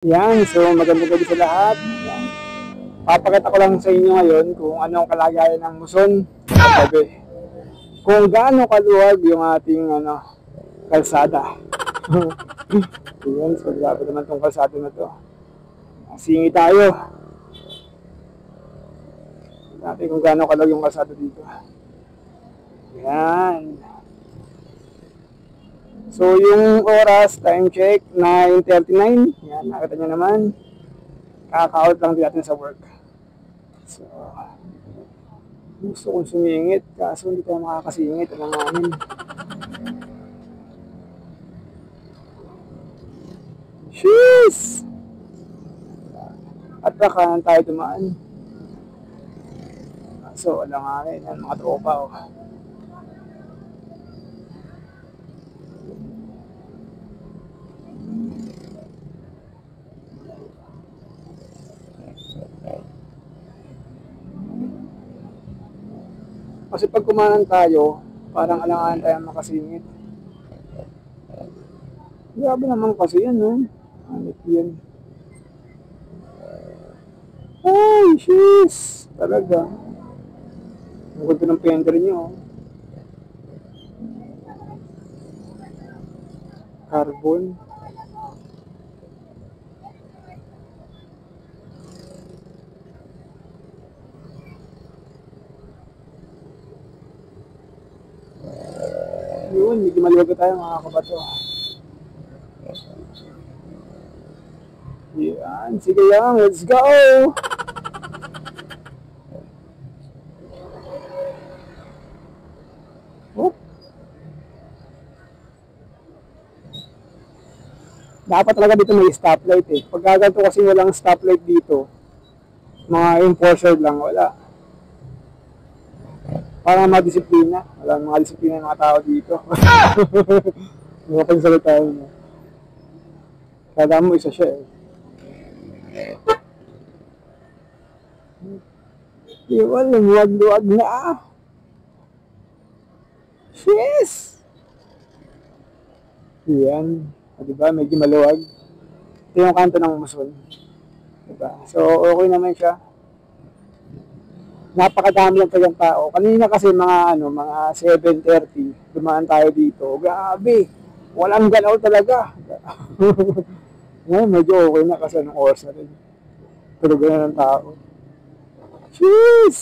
Yan, so magandang gabi sa lahat. Yan. Papakita ko lang sa inyo ngayon kung anong kalagayan ng muson sa gabi. Kung gaano kaluwag yung ating kalsada. Yan, so grabe naman tong kalsada na to. Singi tayo. Natin kung gaano kaluwag yung kalsada dito. Yan. So yung oras, time check, 9:39. Yan, nakita nyo naman. Kaka-out lang din natin sa work. So, gusto kong sumingit, kaso hindi tayo makakasingit. Alam namin. Sheesh! At kanan tayo dumaan. So, wala nga rin. Yan, mga tropa. Oh. Kasi pag kumanan tayo, parang alangan tayo makasingit. Grabe naman kasi yan, no? Anit yan. Ay, sheesh! Talaga. Ang ganda ng fender nyo. Carbon. Yun, medyo maliwag tayo mga kabato. Yan, sige lang, let's go! Oh. Dapat talaga dito may stoplight eh. Pag ganito kasi walang stoplight dito, mga enforcer lang, wala. Para madisiplina. Wala mga disiplina ng mga tao dito. Mga pagsalita mo. Kala mo isa siya eh. Iwan, luwag-luwag na. Yes! Yan. Diba? Medyo maluwag. Ito yung kanto ng muson. Diba? So, okay naman siya. Napakadami lang talagang tao. Kanina kasi mga 7:30, dumaan tayo dito. Grabe. Walang galaw talaga. Ngayon, medyo okay na kasi anong oras na rin. Tulog na ng tao. Jeez!